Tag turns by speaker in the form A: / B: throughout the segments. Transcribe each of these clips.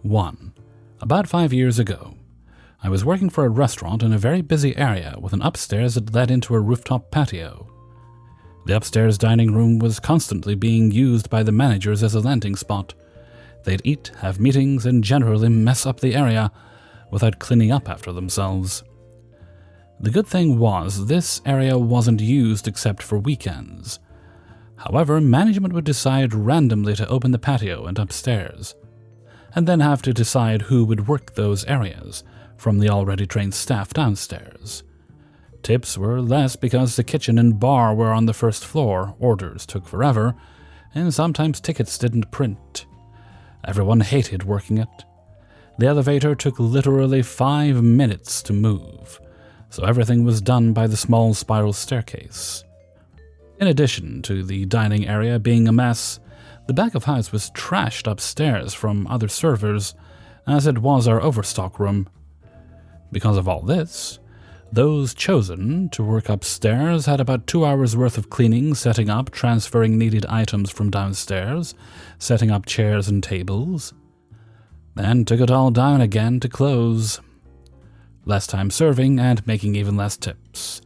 A: 1. About 5 years ago, I was working for a restaurant in a very busy area with an upstairs that led into a rooftop patio. The upstairs dining room was constantly being used by the managers as a landing spot. They'd eat, have meetings, and generally mess up the area without cleaning up after themselves. The good thing was this area wasn't used except for weekends. However, management would decide randomly to open the patio and upstairs, and then have to decide who would work those areas from the already trained staff downstairs. Tips were less because the kitchen and bar were on the first floor, orders took forever, and sometimes tickets didn't print. Everyone hated working it. The elevator took literally 5 minutes to move, so everything was done by the small spiral staircase. In addition to the dining area being a mess, the back of house was trashed upstairs from other servers, as it was our overstock room. Because of all this, those chosen to work upstairs had about 2 hours worth of cleaning, setting up, transferring needed items from downstairs, setting up chairs and tables, then took it all down again to close. Less time serving and making even less tips.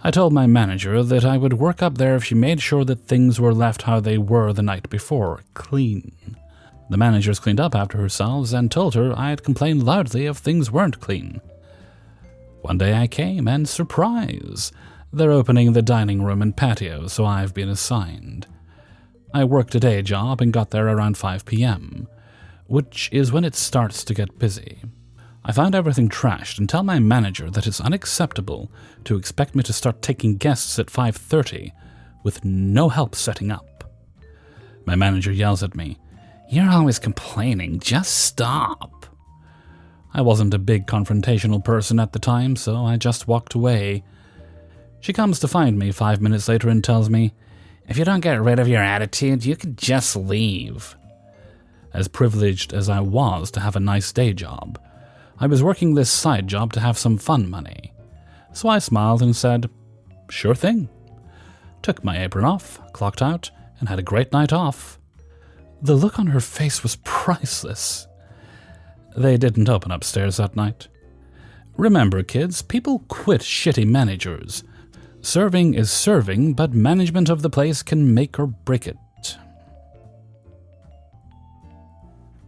A: I told my manager that I would work up there if she made sure that things were left how they were the night before, clean. The managers cleaned up after herself and told her I had complained loudly if things weren't clean. One day I came, and surprise! They're opening the dining room and patio, so I've been assigned. I worked a day job and got there around 5 p.m., which is when it starts to get busy. I find everything trashed and tell my manager that it's unacceptable to expect me to start taking guests at 5:30 with no help setting up. My manager yells at me, "You're always complaining, just stop." I wasn't a big confrontational person at the time, so I just walked away. She comes to find me 5 minutes later and tells me, "If you don't get rid of your attitude, you could just leave." As privileged as I was to have a nice day job, I was working this side job to have some fun money. So I smiled and said, "Sure thing." Took my apron off, clocked out, and had a great night off. The look on her face was priceless. They didn't open upstairs that night. Remember, kids, people quit shitty managers. Serving is serving, but management of the place can make or break it.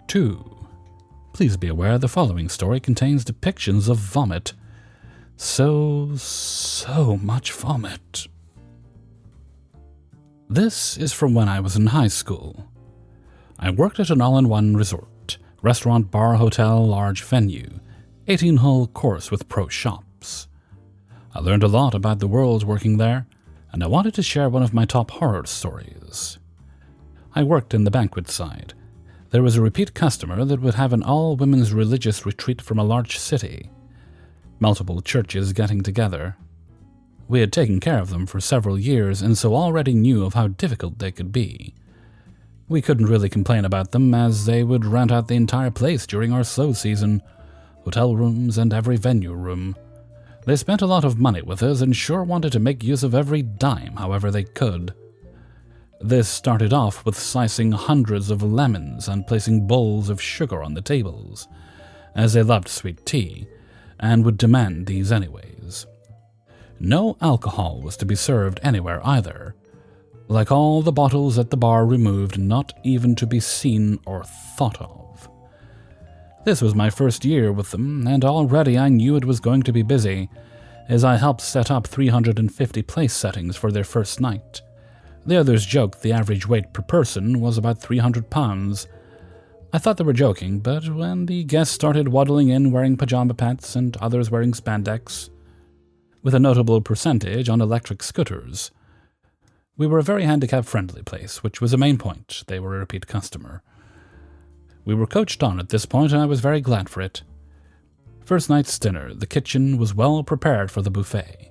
A: 2. Please be aware the following story contains depictions of vomit. So much vomit. This is from when I was in high school. I worked at an all-in-one resort, restaurant, bar, hotel, large venue, 18-hole course with pro shops. I learned a lot about the world working there, and I wanted to share one of my top horror stories. I worked in the banquet side. There was a repeat customer that would have an all-women's religious retreat from a large city. Multiple churches getting together. We had taken care of them for several years and so already knew of how difficult they could be. We couldn't really complain about them as they would rent out the entire place during our slow season, hotel rooms and every venue room. They spent a lot of money with us and sure wanted to make use of every dime however they could. This started off with slicing hundreds of lemons and placing bowls of sugar on the tables, as they loved sweet tea, and would demand these anyways. No alcohol was to be served anywhere either, like all the bottles at the bar removed, not even to be seen or thought of. This was my first year with them, and already I knew it was going to be busy, as I helped set up 350 place settings for their first night. The others joked the average weight per person was about 300 pounds. I thought they were joking, but when the guests started waddling in wearing pajama pants and others wearing spandex, with a notable percentage on electric scooters, we were a very handicap-friendly place, which was a main point. They were a repeat customer. We were coached on at this point, and I was very glad for it. First night's dinner, the kitchen was well prepared for the buffet.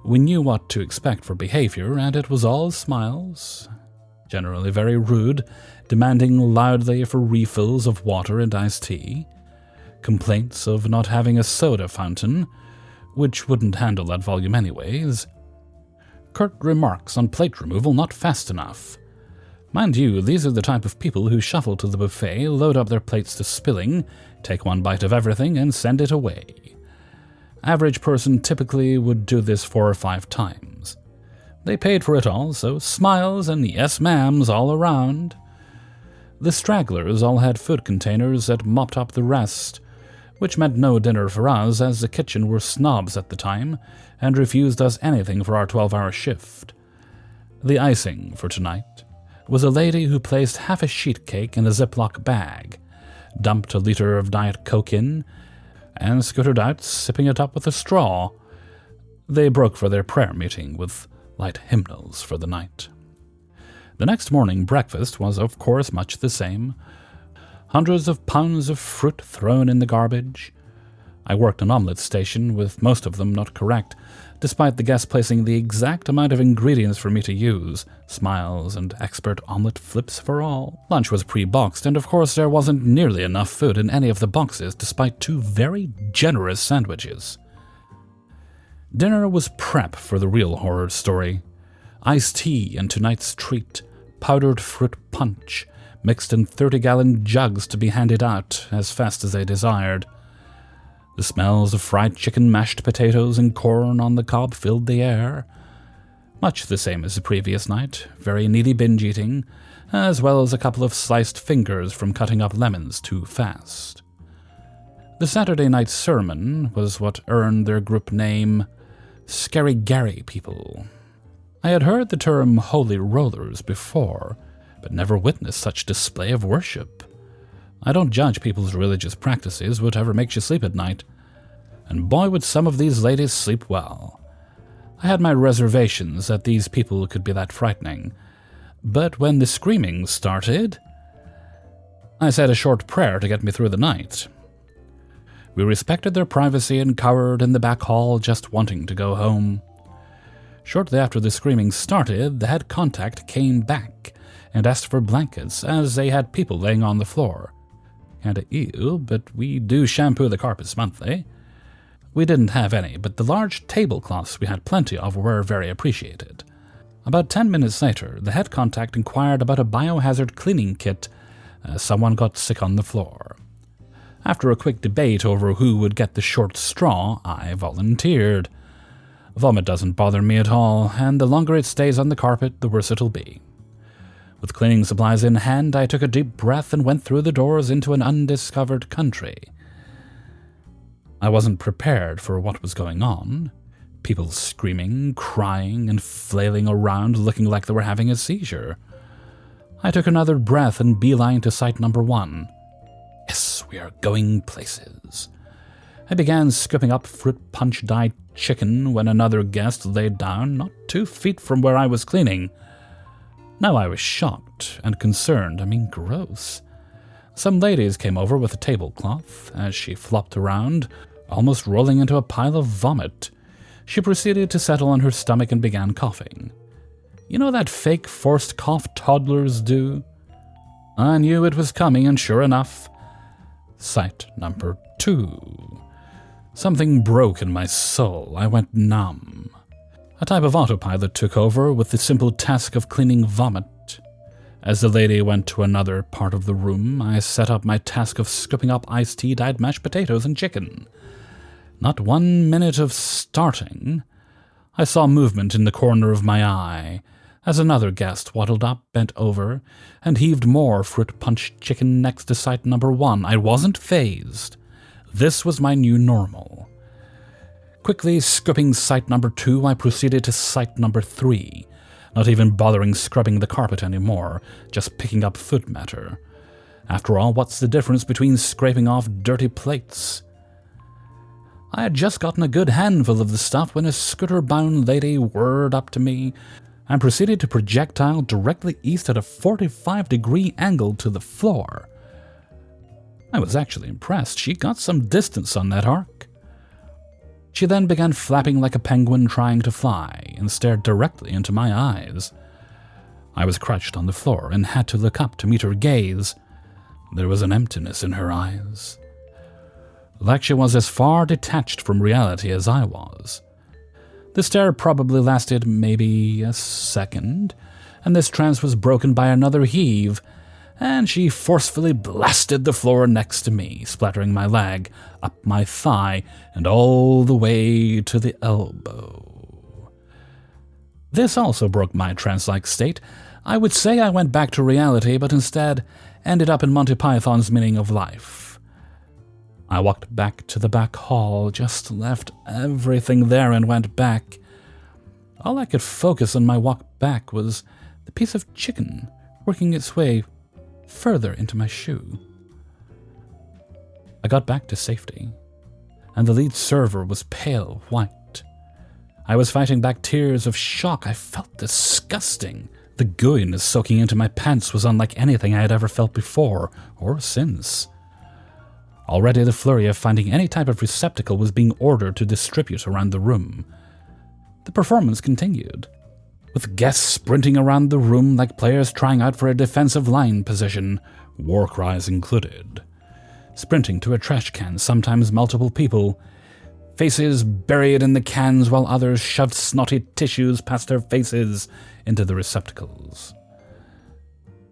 A: We knew what to expect for behavior, and it was all smiles, generally very rude, demanding loudly for refills of water and iced tea, complaints of not having a soda fountain, which wouldn't handle that volume anyways, curt remarks on plate removal not fast enough, Mind you, these are the type of people who shuffle to the buffet, load up their plates to spilling, take one bite of everything, and send it away. Average person typically would do this 4 or 5 times. They paid for it all, so smiles and yes ma'ams all around. The stragglers all had food containers that mopped up the rest, which meant no dinner for us, as the kitchen were snobs at the time and refused us anything for our 12-hour shift. The icing for tonight was a lady who placed half a sheet cake in a Ziploc bag, dumped a liter of Diet Coke in, and scooted out, sipping it up with a straw. They broke for their prayer meeting with light hymnals for the night. The next morning breakfast was, of course, much the same. Hundreds of pounds of fruit thrown in the garbage. I worked an omelette station, with most of them not correct, despite the guests placing the exact amount of ingredients for me to use. Smiles and expert omelette flips for all. Lunch was pre-boxed, and of course there wasn't nearly enough food in any of the boxes, despite 2 very generous sandwiches. Dinner was prep for the real horror story. Iced tea and tonight's treat, powdered fruit punch, mixed in 30-gallon jugs to be handed out as fast as they desired. The smells of fried chicken, mashed potatoes, and corn on the cob filled the air. Much the same as the previous night, very needy binge-eating, as well as a couple of sliced fingers from cutting up lemons too fast. The Saturday night sermon was what earned their group name, Scary Gary People. I had heard the term holy rollers before, but never witnessed such display of worship. I don't judge people's religious practices, whatever makes you sleep at night. And boy, would some of these ladies sleep well. I had my reservations that these people could be that frightening. But when the screaming started, I said a short prayer to get me through the night. We respected their privacy and cowered in the back hall, just wanting to go home. Shortly after the screaming started, the head contact came back and asked for blankets, as they had people laying on the floor. Kinda ew, but we do shampoo the carpets monthly. We didn't have any, but the large tablecloths we had plenty of were very appreciated. About 10 minutes later, the head contact inquired about a biohazard cleaning kit, as someone got sick on the floor. After a quick debate over who would get the short straw, I volunteered. Vomit doesn't bother me at all, and the longer it stays on the carpet, the worse it'll be. With cleaning supplies in hand, I took a deep breath and went through the doors into an undiscovered country. I wasn't prepared for what was going on. People screaming, crying, and flailing around looking like they were having a seizure. I took another breath and beeline to site number 1. Yes, we are going places. I began scooping up fruit punch-dyed chicken when another guest laid down not 2 feet from where I was cleaning. Now I was shocked and concerned. Gross. Some ladies came over with a tablecloth. As she flopped around, almost rolling into a pile of vomit, she proceeded to settle on her stomach and began coughing. You know that fake forced cough toddlers do? I knew it was coming, and sure enough, site number 2. Something broke in my soul. I went numb. A type of autopilot took over with the simple task of cleaning vomit. As the lady went to another part of the room, I set up my task of scooping up iced tea, dyed mashed potatoes, and chicken. Not 1 minute of starting, I saw movement in the corner of my eye as another guest waddled up, bent over, and heaved more fruit punch chicken next to site number 1. I wasn't fazed. This was my new normal. Quickly scooping site number 2, I proceeded to site number 3, not even bothering scrubbing the carpet anymore, just picking up food matter. After all, what's the difference between scraping off dirty plates? I had just gotten a good handful of the stuff when a scooter-bound lady whirred up to me and proceeded to projectile directly east at a 45-degree angle to the floor. I was actually impressed. She got some distance on that arc. She then began flapping like a penguin trying to fly and stared directly into my eyes. I was crouched on the floor and had to look up to meet her gaze. There was an emptiness in her eyes, like she was as far detached from reality as I was. The stare probably lasted maybe a second, and this trance was broken by another heave, and she forcefully blasted the floor next to me, splattering my leg, up my thigh, and all the way to the elbow. This also broke my trance-like state. I would say I went back to reality, but instead ended up in Monty Python's Meaning of Life. I walked back to the back hall, just left everything there and went back. All I could focus on my walk back was the piece of chicken working its way further into my shoe. I got back to safety, and the lead server was pale white. I was fighting back tears of shock. I felt disgusting. The gooiness soaking into my pants was unlike anything I had ever felt before or since. Already the flurry of finding any type of receptacle was being ordered to distribute around the room. The performance continued, with guests sprinting around the room like players trying out for a defensive line position, war cries included. Sprinting to a trash can, sometimes multiple people, faces buried in the cans while others shoved snotty tissues past their faces into the receptacles.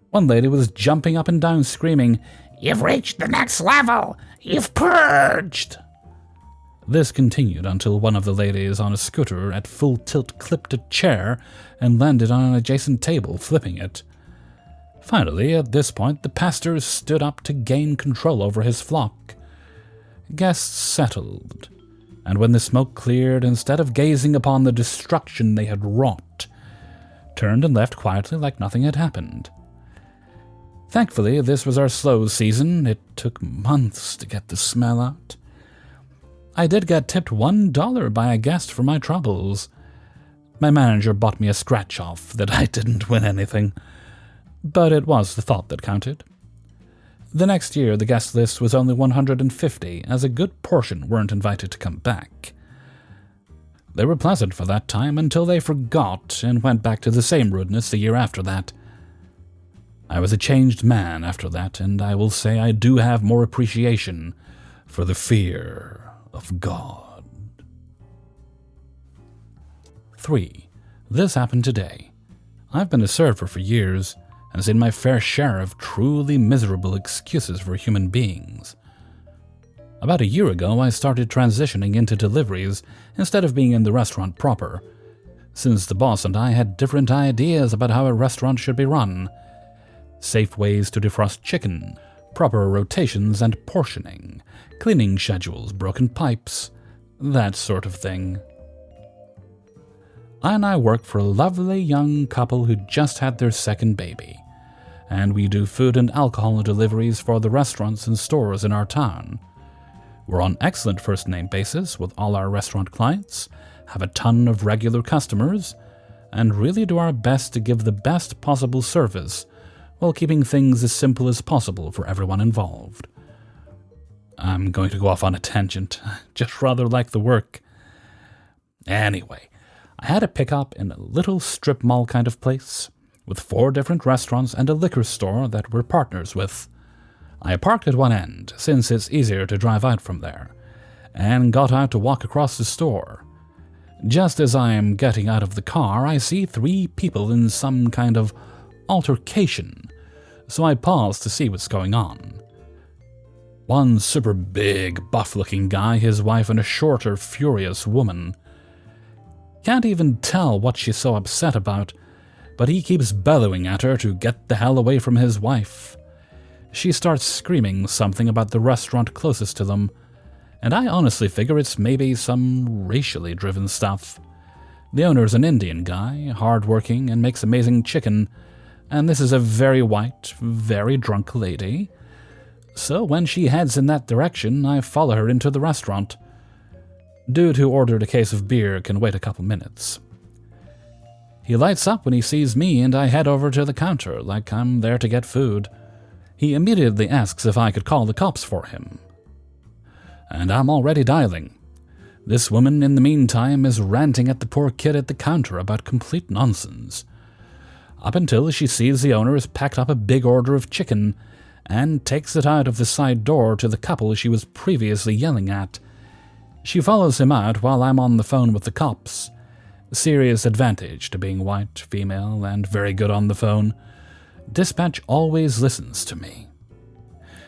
A: One lady was jumping up and down screaming, "You've reached the next level! You've purged!" This continued until one of the ladies on a scooter at full tilt clipped a chair and landed on an adjacent table, flipping it. Finally, at this point, the pastor stood up to gain control over his flock. Guests settled, and when the smoke cleared, instead of gazing upon the destruction they had wrought, turned and left quietly like nothing had happened. Thankfully, this was our slow season. It took months to get the smell out. I did get tipped $1 by a guest for my troubles. My manager bought me a scratch-off that I didn't win anything, but it was the thought that counted. The next year, the guest list was only 150, as a good portion weren't invited to come back. They were pleasant for that time until they forgot and went back to the same rudeness the year after that. I was a changed man after that, and I will say I do have more appreciation for the fear of God. 3. This happened today. I've been a server for years, and seen my fair share of truly miserable excuses for human beings. About a year ago, I started transitioning into deliveries instead of being in the restaurant proper, since the boss and I had different ideas about how a restaurant should be run. Safe ways to defrost chicken, proper rotations and portioning, cleaning schedules, broken pipes, that sort of thing. And I work for a lovely young couple who just had their second baby, and we do food and alcohol deliveries for the restaurants and stores in our town. We're on excellent first-name basis with all our restaurant clients, have a ton of regular customers, and really do our best to give the best possible service while keeping things as simple as possible for everyone involved. I'm going to go off on a tangent. Just rather like the work. Anyway, I had a pickup in a little strip mall kind of place, with 4 different restaurants and a liquor store that we're partners with. I parked at one end, since it's easier to drive out from there, and got out to walk across the store. Just as I am getting out of the car, I see 3 people in some kind of altercation, so I pause to see what's going on. One super big, buff-looking guy, his wife, and a shorter, furious woman. Can't even tell what she's so upset about, but he keeps bellowing at her to get the hell away from his wife. She starts screaming something about the restaurant closest to them, and I honestly figure it's maybe some racially driven stuff. The owner's an Indian guy, hard-working, and makes amazing chicken, and this is a very white, very drunk lady. So when she heads in that direction, I follow her into the restaurant. Dude who ordered a case of beer can wait a couple minutes. He lights up when he sees me, and I head over to the counter like I'm there to get food. He immediately asks if I could call the cops for him. And I'm already dialing. This woman, in the meantime, is ranting at the poor kid at the counter about complete nonsense. Up until she sees the owner has packed up a big order of chicken and takes it out of the side door to the couple she was previously yelling at. She follows him out while I'm on the phone with the cops, Serious advantage to being white, female, and very good on the phone. Dispatch always listens to me.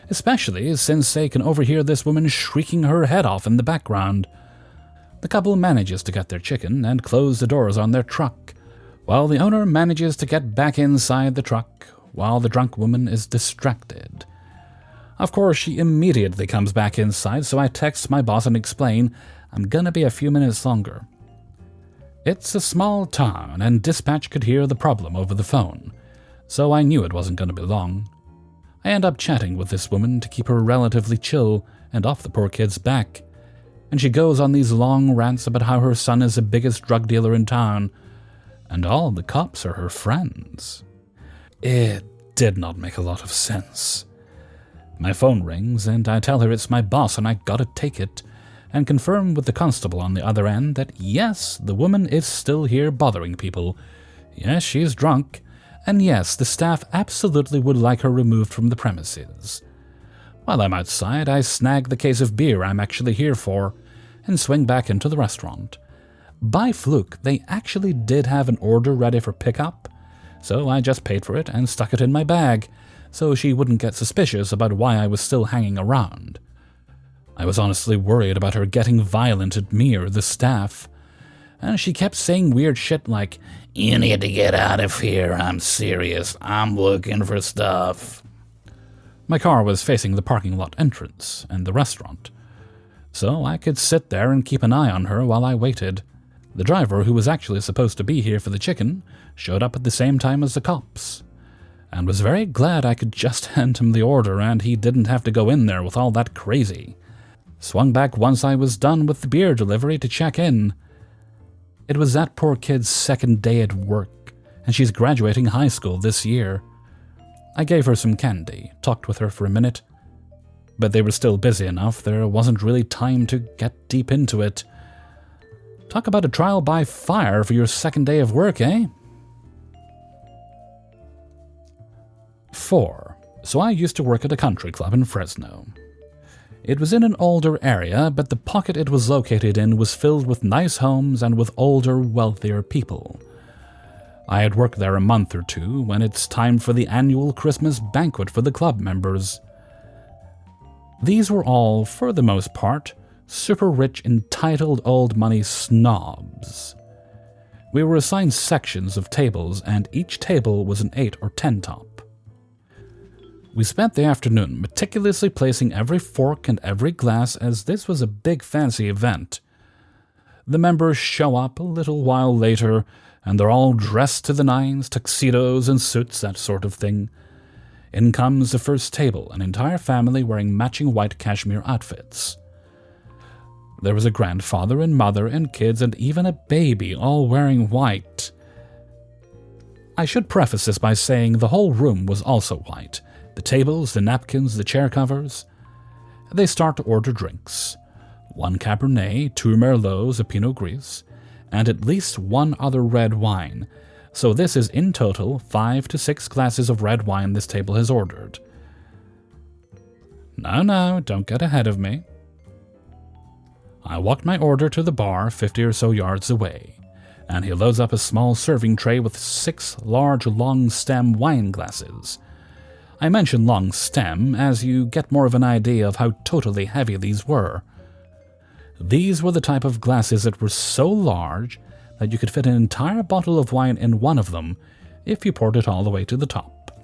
A: Especially since they can overhear this woman shrieking her head off in the background. The couple manages to get their chicken and close the doors on their truck, while the owner manages to get back inside the truck while the drunk woman is distracted. Of course, she immediately comes back inside, so I text my boss and explain I'm gonna be a few minutes longer. It's a small town, and dispatch could hear the problem over the phone, so I knew it wasn't gonna be long. I end up chatting with this woman to keep her relatively chill and off the poor kid's back, and she goes on these long rants about how her son is the biggest drug dealer in town, and all the cops are her friends. It did not make a lot of sense. My phone rings, and I tell her it's my boss and I gotta take it, and confirm with the constable on the other end that yes, the woman is still here bothering people, yes, she's drunk, and yes, the staff absolutely would like her removed from the premises. While I'm outside, I snag the case of beer I'm actually here for, and swing back into the restaurant. By fluke, they actually did have an order ready for pickup, so I just paid for it and stuck it in my bag, so she wouldn't get suspicious about why I was still hanging around. I was honestly worried about her getting violent at me or the staff, and she kept saying weird shit like, "You need to get out of here, I'm serious, I'm looking for stuff." My car was facing the parking lot entrance and the restaurant, so I could sit there and keep an eye on her while I waited. The driver, who was actually supposed to be here for the chicken, showed up at the same time as the cops, and was very glad I could just hand him the order and he didn't have to go in there with all that crazy. Swung back once I was done with the beer delivery to check in. It was that poor kid's second day at work, and she's graduating high school this year. I gave her some candy, talked with her for a minute, but they were still busy enough there wasn't really time to get deep into it. Talk about a trial by fire for your second day of work, eh? 4. So I used to work at a country club in Fresno. It was in an older area, but the pocket it was located in was filled with nice homes and with older, wealthier people. I had worked there a month or two when it's time for the annual Christmas banquet for the club members. These were all, for the most part, super rich, entitled old money snobs. We were assigned sections of tables, and each table was an 8 or 10 top. We spent the afternoon meticulously placing every fork and every glass, as this was a big fancy event. The members show up a little while later, and they're all dressed to the nines, tuxedos and suits, that sort of thing. In comes the first table, an entire family wearing matching white cashmere outfits. There was a grandfather and mother and kids and even a baby, all wearing white. I should preface this by saying the whole room was also white. The tables, the napkins, the chair covers. They start to order drinks. 1 Cabernet, 2 Merlots, a Pinot Gris, and at least 1 other red wine. So this is in total 5 to 6 glasses of red wine this table has ordered. No, don't get ahead of me. I walked my order to the bar 50 or so yards away, and he loads up a small serving tray with 6 large long stem wine glasses. I mention long stem as you get more of an idea of how totally heavy these were. These were the type of glasses that were so large that you could fit an entire bottle of wine in one of them if you poured it all the way to the top.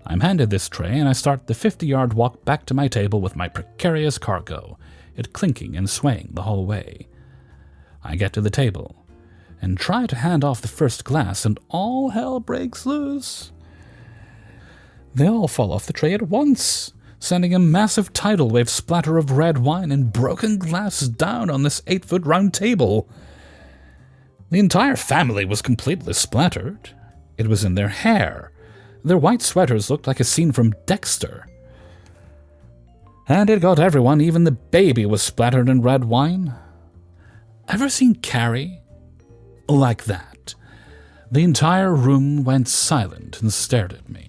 A: I'm handed this tray and I start the 50-yard walk back to my table with my precarious cargo, it clinking and swaying the whole way. I get to the table and try to hand off the first glass, and all hell breaks loose. They all fall off the tray at once, sending a massive tidal wave splatter of red wine and broken glass down on this 8-foot round table. The entire family was completely splattered. It was in their hair. Their white sweaters looked like a scene from Dexter. And it got everyone, even the baby was splattered in red wine. Ever seen Carrie? Like that. The entire room went silent and stared at me.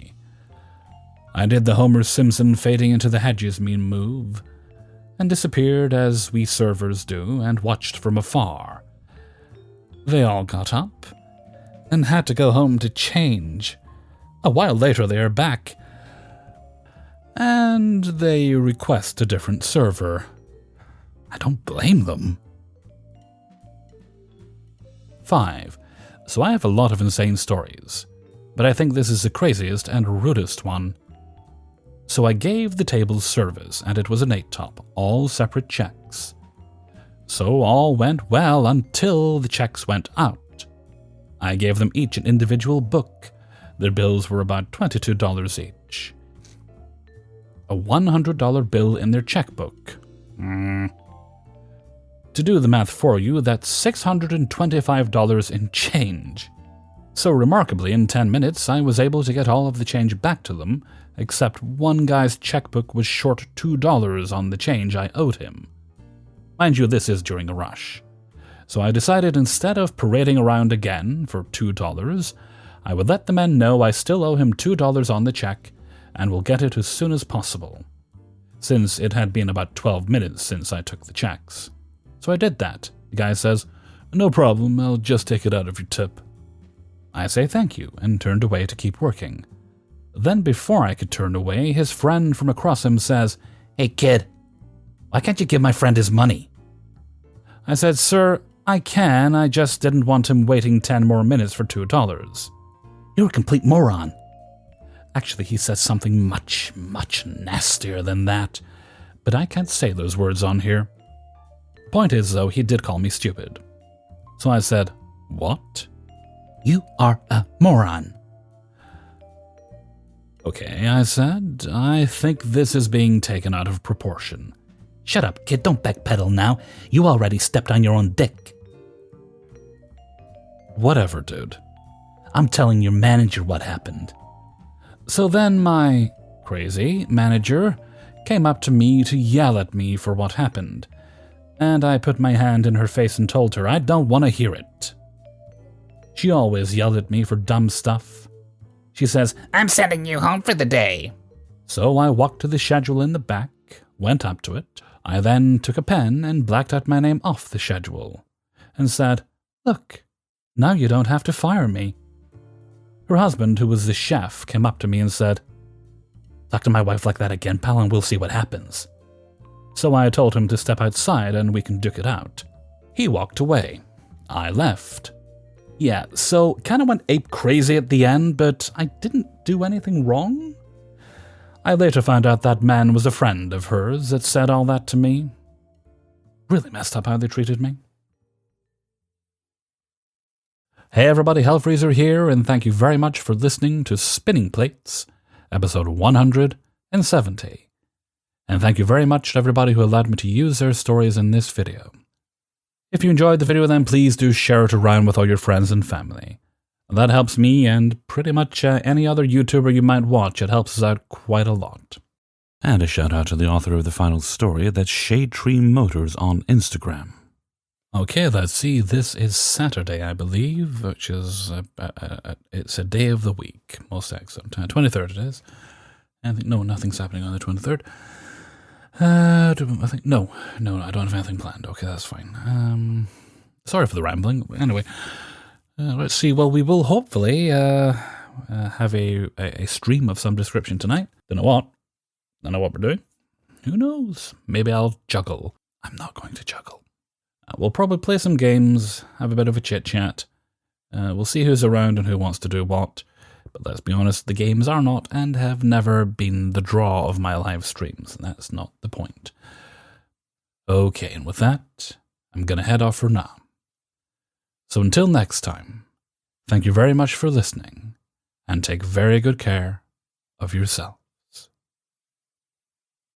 A: I did the Homer Simpson fading into the hedges meme move, and disappeared as we servers do, and watched from afar. They all got up and had to go home to change. A while later they are back, and they request a different server. I don't blame them. 5. So I have a lot of insane stories, but I think this is the craziest and rudest one. So I gave the tables service, and it was an 8-top, all separate checks. So all went well until the checks went out. I gave them each an individual book. Their bills were about $22 each. A $100 bill in their checkbook. To do the math for you, that's $625 in change. So remarkably, in 10 minutes, I was able to get all of the change back to them, except one guy's checkbook was short $2 on the change I owed him. Mind you, this is during a rush. So I decided instead of parading around again for $2, I would let the men know I still owe him $2 on the check and will get it as soon as possible, since it had been about 12 minutes since I took the checks. So I did that. The guy says, "No problem, I'll just take it out of your tip." I say thank you and turned away to keep working. Then before I could turn away, his friend from across him says, "Hey kid, why can't you give my friend his money?" I said, "Sir, I can, I just didn't want him waiting 10 more minutes for $2. "You're a complete moron." Actually, he said something much, much nastier than that, but I can't say those words on here. Point is, though, he did call me stupid. So I said, "What?" "You are a moron." "Okay," I said, "I think this is being taken out of proportion."
B: "Shut up, kid, don't backpedal now. You already stepped on your own dick."
A: "Whatever, dude."
B: "I'm telling your manager what happened."
A: So then my crazy manager came up to me to yell at me for what happened, and I put my hand in her face and told her I don't want to hear it. She always yelled at me for dumb stuff. She says,
C: "I'm sending you home for the day."
A: So I walked to the schedule in the back, went up to it. I then took a pen and blacked out my name off the schedule and said, "Look, now you don't have to fire me." Her husband, who was the chef, came up to me and said, "Talk to my wife like that again, pal, and we'll see what happens." So I told him to step outside and we can duke it out. He walked away. I left. Yeah, so kind of went ape crazy at the end, but I didn't do anything wrong. I later found out that man was a friend of hers that said all that to me. Really messed up how they treated me. Hey everybody, Hellfreezer here, and thank you very much for listening to Spinning Plates, episode 170. And thank you very much to everybody who allowed me to use their stories in this video. If you enjoyed the video, then please do share it around with all your friends and family. That helps me and pretty much any other YouTuber you might watch. It helps us out quite a lot. And a shout out to the author of the final story, that's Shade Tree Motors on Instagram. Okay, let's see. This is Saturday, I believe, which is it's a day of the week, most excellent. 23rd it is. No, nothing's happening on the 23rd. I think no, I don't have anything planned. Okay, that's fine. Sorry for the rambling. Anyway, let's see. Well, we will hopefully have a stream of some description tonight. Don't know what we're doing. Who knows? Maybe I'll juggle. I'm not going to juggle. We'll probably play some games, have a bit of a chit-chat. We'll see who's around and who wants to do what. But let's be honest, the games are not and have never been the draw of my live streams. That's not the point. Okay, and with that, I'm going to head off for now. So until next time, thank you very much for listening, and take very good care of yourself.